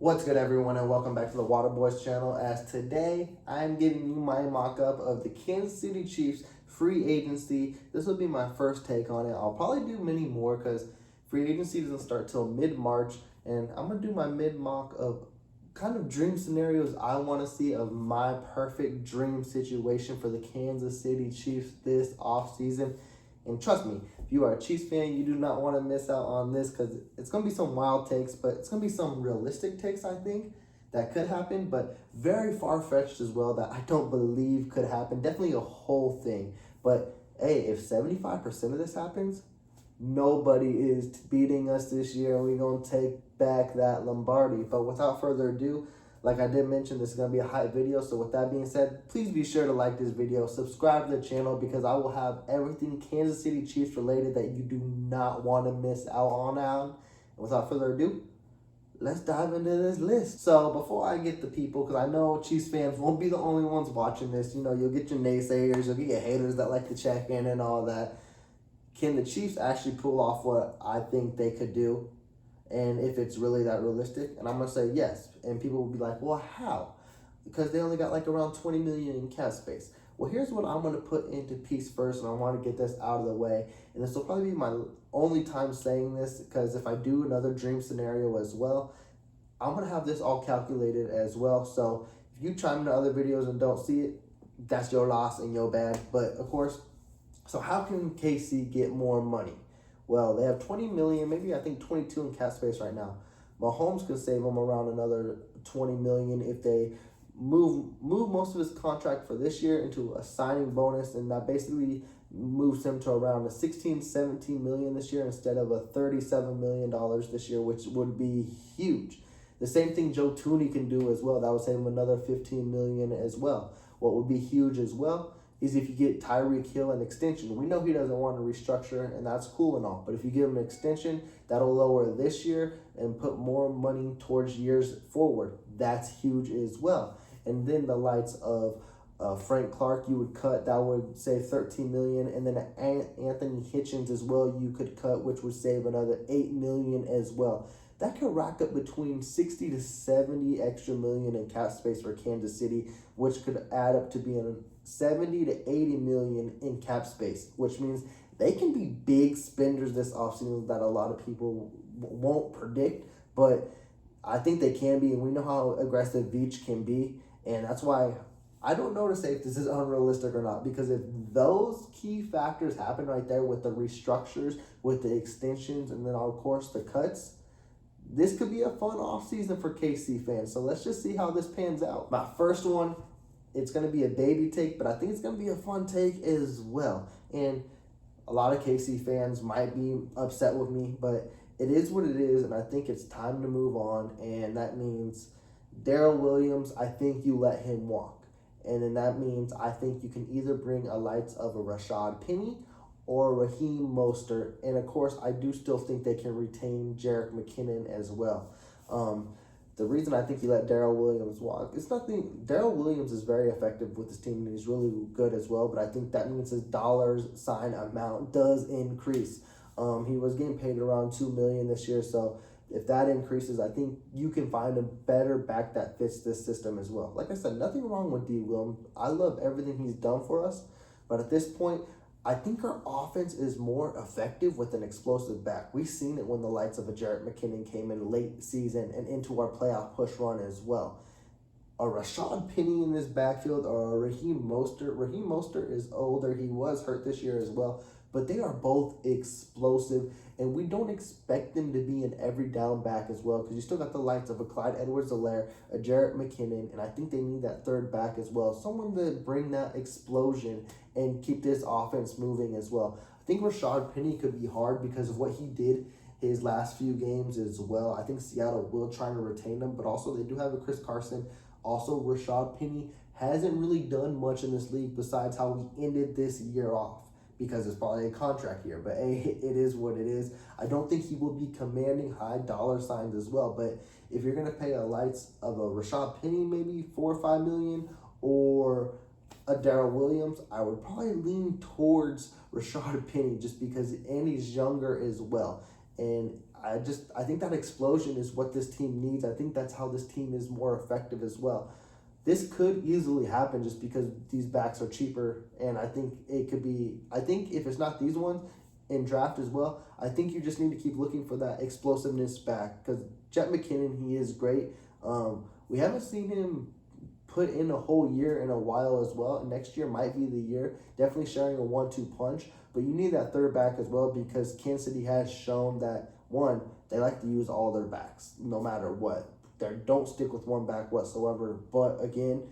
What's good, everyone, and welcome back to the Water Boys channel. As today, I'm giving you my mock-up of the Kansas City Chiefs free agency. This will be my first take on it. I'll probably do many more because free agency doesn't start till mid-March, and I'm going to do my mid-mock of kind of dream scenarios I want to see of my perfect dream situation for the Kansas City Chiefs this offseason. And trust me, if you are a Chiefs fan, you do not want to miss out on this because it's going to be some wild takes, but it's going to be some realistic takes, I think, that could happen, but very far-fetched as well that I don't believe could happen. Definitely a whole thing. But, hey, if 75% of this happens, nobody is beating us this year, and we're going to take back that Lombardi. But without further ado, like I did mention, this is going to be a hype video. So with that being said, please be sure to like this video, subscribe to the channel, because I will have everything Kansas City Chiefs related that you do not want to miss out on now. And without further ado, let's dive into this list. So before I get the people, because I know Chiefs fans won't be the only ones watching this. You know, you'll get your naysayers, you'll get your haters that like to check in and all that. Can the Chiefs actually pull off what I think they could do? And if it's really that realistic? And I'm going to say yes. And people will be like, well, how? Because they only got like around 20 million in cap space. Well, here's what I'm going to put into piece first, and I want to get this out of the way. And this will probably be my only time saying this, because if I do another dream scenario as well, I'm going to have this all calculated as well. So if you chime into other videos and don't see it, that's your loss and your bad. But of course, so how can KC get more money? Well, they have 20 million, maybe I think 22 in cap space right now. Mahomes could save them around another 20 million if they move most of his contract for this year into a signing bonus, and that basically moves him to around a 16, 17 million this year instead of a $37 million this year, which would be huge. The same thing Joe Tooney can do as well. That would save him another 15 million as well. What would be huge as well is if you get Tyreek Hill an extension. We know he doesn't want to restructure, and that's cool and all. But if you give him an extension, that'll lower this year and put more money towards years forward. That's huge as well. And then the likes of Frank Clark, you would cut. That would save $13 million. And then Anthony Hitchens as well, you could cut, which would save another $8 million as well. That could rack up between 60 to 70 extra million in cap space for Kansas City, which could add up to being 70 to 80 million in cap space, which means they can be big spenders this offseason that a lot of people won't predict, but I think they can be, and we know how aggressive Veach can be, and that's why I don't know to say if this is unrealistic or not, because if those key factors happen right there with the restructures, with the extensions, and then of course the cuts, this could be a fun offseason for KC fans. So let's just see how this pans out. My first one, it's going to be a baby take, but I think it's going to be a fun take as well. And a lot of KC fans might be upset with me, but it is what it is, and I think it's time to move on. And that means Daryl Williams, I think you let him walk. And then that means I think you can either bring a likes of a Rashad Penny or Raheem Mostert. And of course, I do still think they can retain Jerick McKinnon as well. The reason I think you let Daryl Williams walk, it's nothing. Daryl Williams is very effective with his team, and he's really good as well, but I think that means his dollars sign amount does increase. He was getting paid around $2 million this year, so if that increases, I think you can find a better back that fits this system as well. Like I said, nothing wrong with D. Williams. I love everything he's done for us, but at this point, I think our offense is more effective with an explosive back. We've seen it when the likes of a Jerick McKinnon came in late season and into our playoff push run as well. A Rashad Penny in this backfield or a Raheem Mostert. Raheem Mostert is older. He was hurt this year as well. But they are both explosive, and we don't expect them to be an every down back as well, because you still got the likes of a Clyde Edwards-Helaire, a Jerick McKinnon, and I think they need that third back as well. Someone to bring that explosion and keep this offense moving as well. I think Rashad Penny could be hard because of what he did his last few games as well. I think Seattle will try to retain him, but also they do have a Chris Carson. Also, Rashad Penny hasn't really done much in this league besides how he ended this year off, because it's probably a contract year. But hey, it is what it is. I don't think he will be commanding high dollar signs as well. But if you're going to pay a likes of a Rashad Penny, maybe 4 or 5 million, or a Daryl Williams, I would probably lean towards Rashad Penny just because, and he's younger as well. And I think that explosion is what this team needs. I think that's how this team is more effective as well. This could easily happen just because these backs are cheaper, and I think it could be. I think if it's not these ones in draft as well, I think you just need to keep looking for that explosiveness back because Jet McKinnon, he is great. We haven't seen him put in a whole year in a while as well. Next year might be the year. Definitely sharing a 1-2 punch, but you need that third back as well because Kansas City has shown that, one, they like to use all their backs no matter what. They don't stick with one back whatsoever. But again,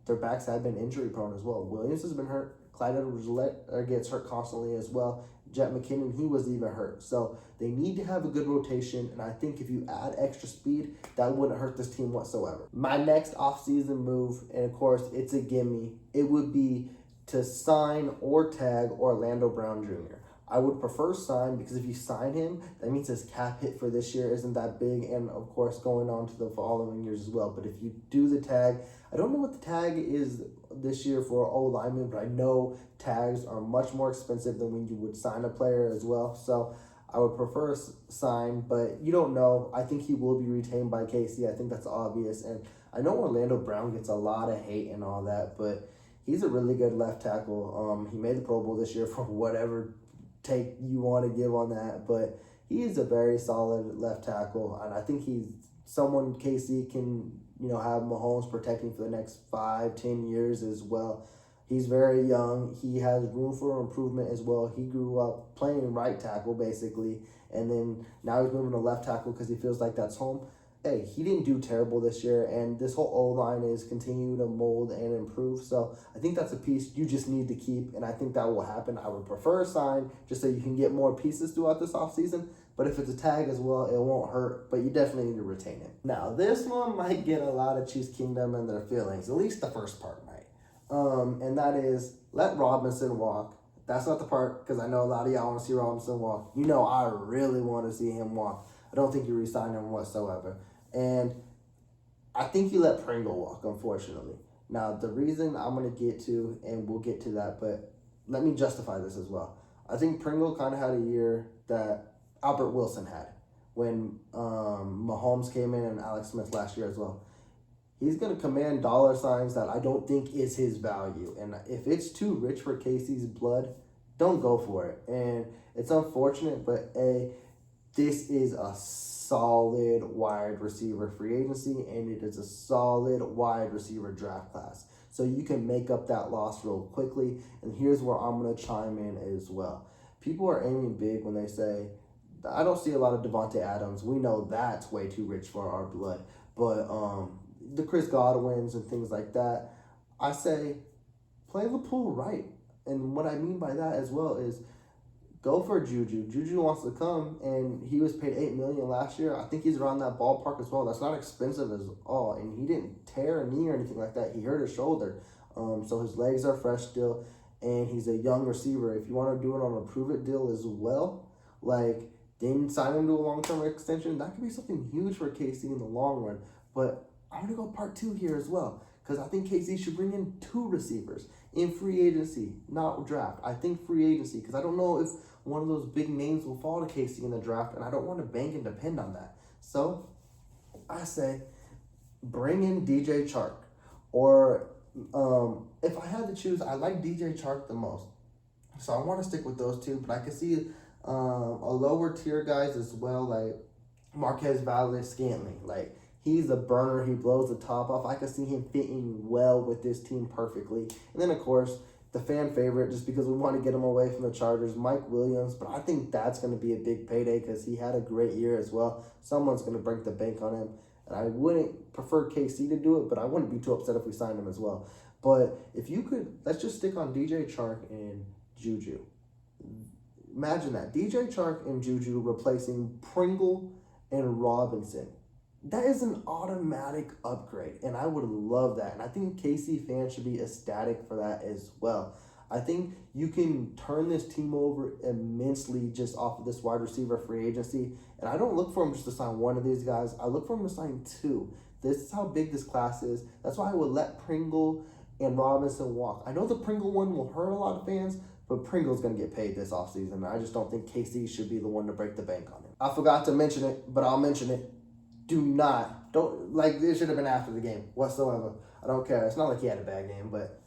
their backs have been injury prone as well. Williams has been hurt. Clyde Edwards-Helaire gets hurt constantly as well. Jet McKinnon, he was even hurt. So they need to have a good rotation, and I think if you add extra speed, that wouldn't hurt this team whatsoever. My next offseason move, and of course, it's a gimme, it would be to sign or tag Orlando Brown Jr. I would prefer sign because if you sign him, that means his cap hit for this year isn't that big, and of course going on to the following years as well. But if you do the tag, I don't know what the tag is this year for O-lineman, but I know tags are much more expensive than when you would sign a player as well. So I would prefer sign, but you don't know. I think he will be retained by KC. I think that's obvious, and I know Orlando Brown gets a lot of hate and all that, but he's a really good left tackle. He made the Pro Bowl this year for whatever take you want to give on that, but he is a very solid left tackle, and I think he's someone KC can, have Mahomes protecting for the next 5-10 years as well. He's very young. He has room for improvement as well. He grew up playing right tackle basically, and then now he's moving to left tackle because he feels like that's home. Hey, he didn't do terrible this year, and this whole O-line is continuing to mold and improve. So I think that's a piece you just need to keep, and I think that will happen. I would prefer a sign just so you can get more pieces throughout this offseason, but if it's a tag as well, it won't hurt, but you definitely need to retain him. Now, this one might get a lot of Chiefs Kingdom and their feelings, at least the first part might. And that is, let Robinson walk. That's not the part, because I know a lot of y'all want to see Robinson walk. I really want to see him walk. I don't think you re-sign him whatsoever. And I think you let Pringle walk, unfortunately. Now, the reason I'm going to get to, and we'll get to that, but let me justify this as well. I think Pringle kind of had a year that Albert Wilson had when Mahomes came in and Alex Smith last year as well. He's going to command dollar signs that I don't think is his value. And if it's too rich for KC's blood, don't go for it. And it's unfortunate, but this is a solid wide receiver free agency, and it is a solid wide receiver draft class. So you can make up that loss real quickly. And here's where I'm going to chime in as well. People are aiming big when they say, I don't see a lot of Devontae Adams. We know that's way too rich for our blood. But the Chris Godwins and things like that, I say play the pool right. And what I mean by that as well is go for Juju. Juju wants to come, and he was paid $8 million last year. I think he's around that ballpark as well. That's not expensive at all, and he didn't tear a knee or anything like that. He hurt his shoulder, so his legs are fresh still, and he's a young receiver. If you want to do it on a prove-it deal as well, then sign him to a long-term extension. That could be something huge for KC in the long run. But I'm going to go part two here as well, because I think KC should bring in 2 receivers in free agency, not draft. I think free agency, because I don't know if one of those big names will fall to KC in the draft, and I don't want to bank and depend on that. So I say bring in DJ Chark. Or if I had to choose, I like DJ Chark the most. So I want to stick with those 2, but I could see a lower tier guys as well, like Marquez Valdes-Scantling. He's a burner. He blows the top off. I could see him fitting well with this team perfectly. And then, of course, the fan favorite, just because we want to get him away from the Chargers, Mike Williams. But I think that's going to be a big payday because he had a great year as well. Someone's going to break the bank on him. And I wouldn't prefer KC to do it, but I wouldn't be too upset if we signed him as well. But if you could, let's just stick on DJ Chark and Juju. Imagine that. DJ Chark and Juju replacing Pringle and Robinson. That is an automatic upgrade, and I would love that. And I think KC fans should be ecstatic for that as well. I think you can turn this team over immensely just off of this wide receiver free agency. And I don't look for him just to sign one of these guys. I look for him to sign 2. This is how big this class is. That's why I would let Pringle and Robinson walk. I know the Pringle one will hurt a lot of fans, but Pringle's going to get paid this offseason. I just don't think KC should be the one to break the bank on him. I forgot to mention it, but I'll mention it. It should have been after the game whatsoever. I don't care. It's not like he had a bad game, but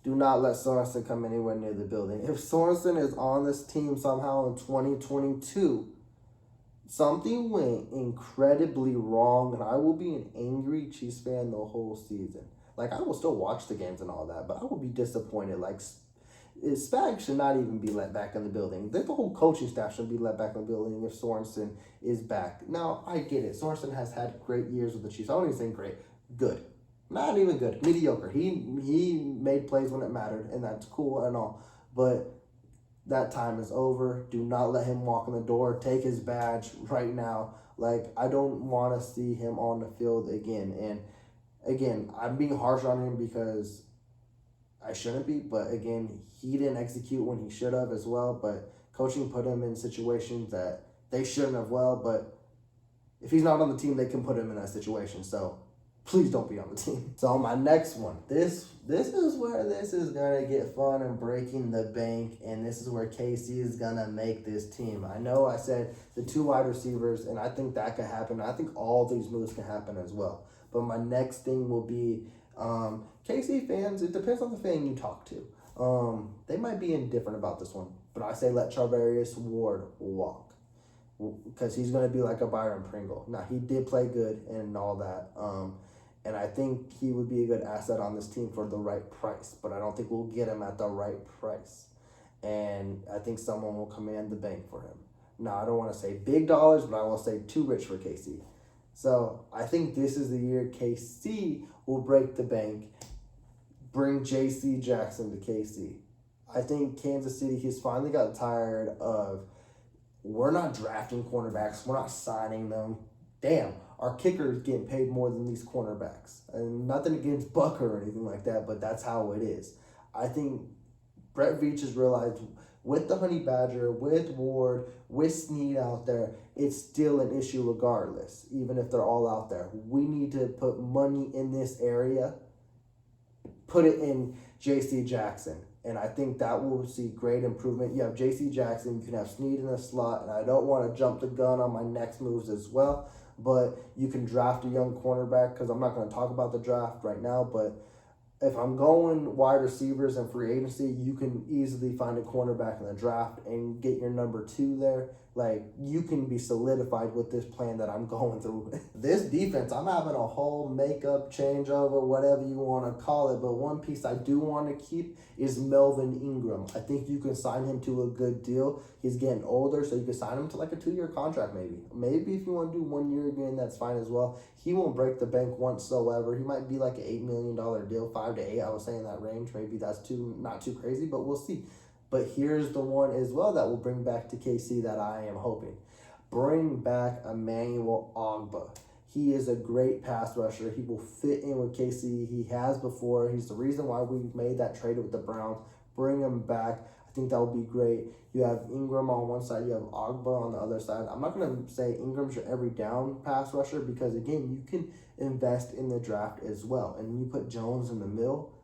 do not let Sorensen come anywhere near the building. If Sorensen is on this team somehow in 2022, something went incredibly wrong, and I will be an angry Chiefs fan the whole season. Like, I will still watch the games and all that, but I will be disappointed. Like, Spag should not even be let back in the building. The whole coaching staff should be let back in the building if Sorensen is back. Now, I get it. Sorensen has had great years with the Chiefs. I don't even say great. Good. Not even good. Mediocre. He made plays when it mattered, and that's cool and all. But that time is over. Do not let him walk in the door. Take his badge right now. Like, I don't want to see him on the field again. And, again, I'm being harsh on him because I shouldn't be. But, again, he didn't execute when he should have as well. But coaching put him in situations that they shouldn't have But if he's not on the team, they can put him in that situation. So please don't be on the team. So my next one, this is where this is going to get fun and breaking the bank, and this is where KC is going to make this team. I know I said the 2 wide receivers, and I think that could happen. I think all these moves can happen as well. But my next thing will be KC fans, it depends on the fan you talk to. They might be indifferent about this one, but I say let Charvarius Ward walk because he's going to be like a Byron Pringle. Now, he did play good and all that, and I think he would be a good asset on this team for the right price, but I don't think we'll get him at the right price. And I think someone will command the bank for him. Now, I don't want to say big dollars, but I will say too rich for KC. So I think this is the year KC will break the bank, bring J.C. Jackson to KC. I think Kansas City has finally got tired of, we're not drafting cornerbacks, we're not signing them. Damn, our kicker is getting paid more than these cornerbacks. And nothing against Bucker or anything like that, but that's how it is. I think Brett Veach has realized with the Honey Badger, with Ward, with Snead out there, it's still an issue regardless, even if they're all out there. We need to put money in this area, put it in J.C. Jackson. And I think that will see great improvement. You have J.C. Jackson, you can have Snead in the slot, and I don't want to jump the gun on my next moves as well, but you can draft a young cornerback because I'm not going to talk about the draft right now, but if I'm going wide receivers and free agency, you can easily find a cornerback in the draft and get your number 2 there. Like, you can be solidified with this plan that I'm going through. This defense, I'm having a whole makeup, changeover, whatever you want to call it. But one piece I do want to keep is Melvin Ingram. I think you can sign him to a good deal. He's getting older, so you can sign him to like a 2-year contract maybe. Maybe if you want to do 1 year again, that's fine as well. He won't break the bank whatsoever. He might be like an $8 million deal, 5 to 8. I was saying that range. Maybe that's not too crazy, but we'll see. But here's the one as well that will bring back to KC that I am hoping. Bring back Emmanuel Ogbah. He is a great pass rusher. He will fit in with KC. He has before. He's the reason why we made that trade with the Browns. Bring him back. I think that would be great. You have Ingram on one side. You have Ogbah on the other side. I'm not going to say Ingram's your every down pass rusher because, again, you can invest in the draft as well. And you put Jones in the middle.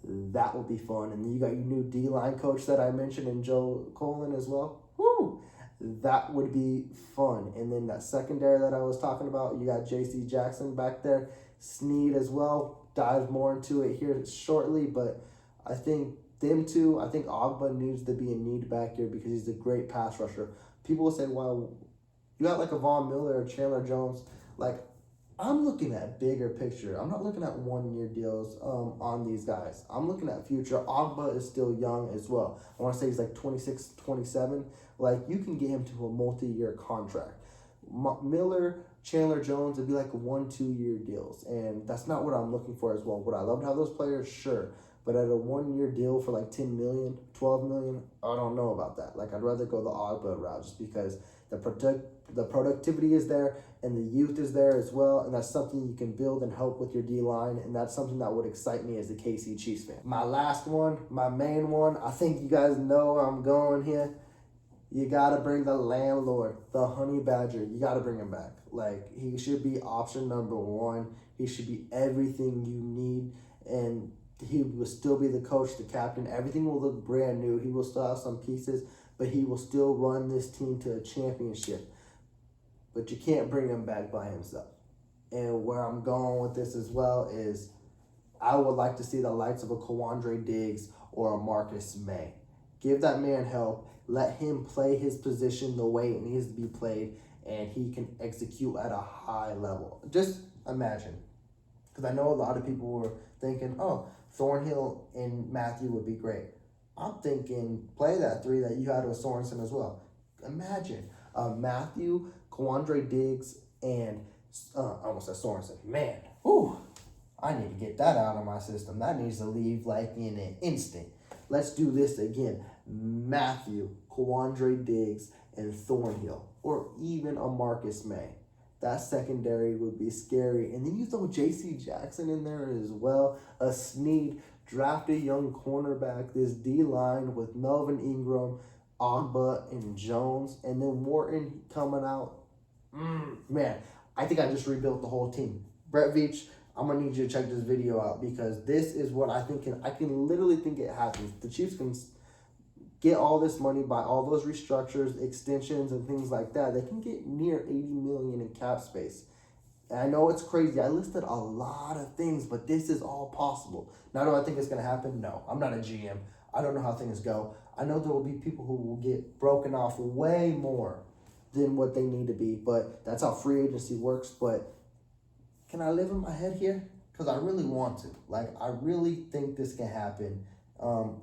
That would be fun. And then you got your new D-line coach that I mentioned in Joe Colin as well. Woo! That would be fun. And then that secondary that I was talking about, you got J.C. Jackson back there. Snead as well. Dive more into it here shortly. But I think them two, I think Ogbah needs to be a need back here because he's a great pass rusher. People will say, well, you got like a Von Miller or Chandler Jones. Like, I'm looking at bigger picture. I'm not looking at 1-year deals on these guys. I'm looking at future. Ogbah is still young as well. I want to say he's like 26, 27. Like, you can get him to a multi-year contract. Miller, Chandler Jones, it'd be like 1-2 year deals. And that's not what I'm looking for as well. Would I love to have those players? Sure. But at a 1-year deal for like 10 million, 12 million, I don't know about that. Like, I'd rather go the Ogbah route just because the productivity is there and the youth is there as well, and that's something you can build and help with your D-line, and that's something that would excite me as a KC Chiefs fan. My last one, my main one, I think you guys know where I'm going here. You got to bring the landlord, the Honey Badger. You got to bring him back. Like, he should be option number 1. He should be everything you need, and He will still be the coach, the captain. Everything will look brand new. He will still have some pieces, but he will still run this team to a championship. But you can't bring him back by himself. And where I'm going with this as well is I would like to see the likes of a Kawandre Diggs or a Marcus May. Give that man help. Let him play his position the way it needs to be played, and he can execute at a high level. Just imagine. Because I know a lot of people were thinking, oh, Thornhill and Matthew would be great. I'm thinking play that three that you had with Sorensen as well. Imagine Matthew, Kawandre Diggs, and I almost said Sorensen. Man, whew, I need to get that out of my system. That needs to leave like in an instant. Let's do this again. Matthew, Kawandre Diggs, and Thornhill, or even a Marcus May. That secondary would be scary. And then you throw J.C. Jackson in there as well. A Snead, draft a young cornerback. This D-line with Melvin Ingram, Ogba, and Jones. And then Morton coming out. Man, I think I just rebuilt the whole team. Brett Veach, I'm going to need you to check this video out because this is what I think. I can literally think it happens. The Chiefs can get all this money by all those restructures, extensions, and things like that. They can get near $80 million in cap space. And I know it's crazy. I listed a lot of things, but this is all possible. Now, do I think it's going to happen? No. I'm not a GM. I don't know how things go. I know there will be people who will get broken off way more than what they need to be, but that's how free agency works. But can I live in my head here? Because I really want to. Like, I really think this can happen.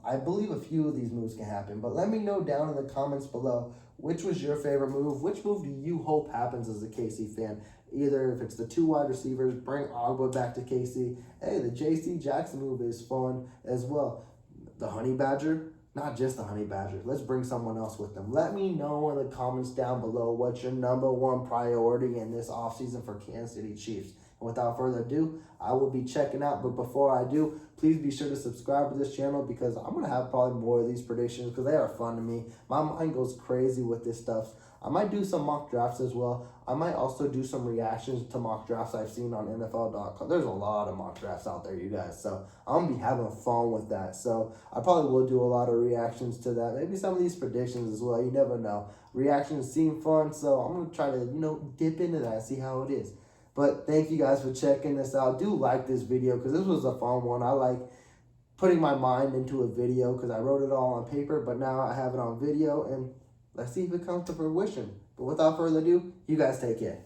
I believe a few of these moves can happen, but let me know down in the comments below, which was your favorite move? Which move do you hope happens as a KC fan? Either if it's the 2 wide receivers, bring Ogba back to KC. Hey, the J.C. Jackson move is fun as well. The Honey Badger, not just the Honey Badger. Let's bring someone else with them. Let me know in the comments down below what's your #1 priority in this offseason for Kansas City Chiefs. And without further ado, I will be checking out. But before I do, please be sure to subscribe to this channel because I'm going to have probably more of these predictions because they are fun to me. My mind goes crazy with this stuff. I might do some mock drafts as well. I might also do some reactions to mock drafts I've seen on NFL.com. There's a lot of mock drafts out there, you guys. So I'm going to be having fun with that. So I probably will do a lot of reactions to that. Maybe some of these predictions as well. You never know. Reactions seem fun. So I'm going to try to, dip into that and see how it is. But thank you guys for checking this out. Do like this video because this was a fun one. I like putting my mind into a video because I wrote it all on paper, but now I have it on video, and let's see if it comes to fruition. But without further ado, you guys take care.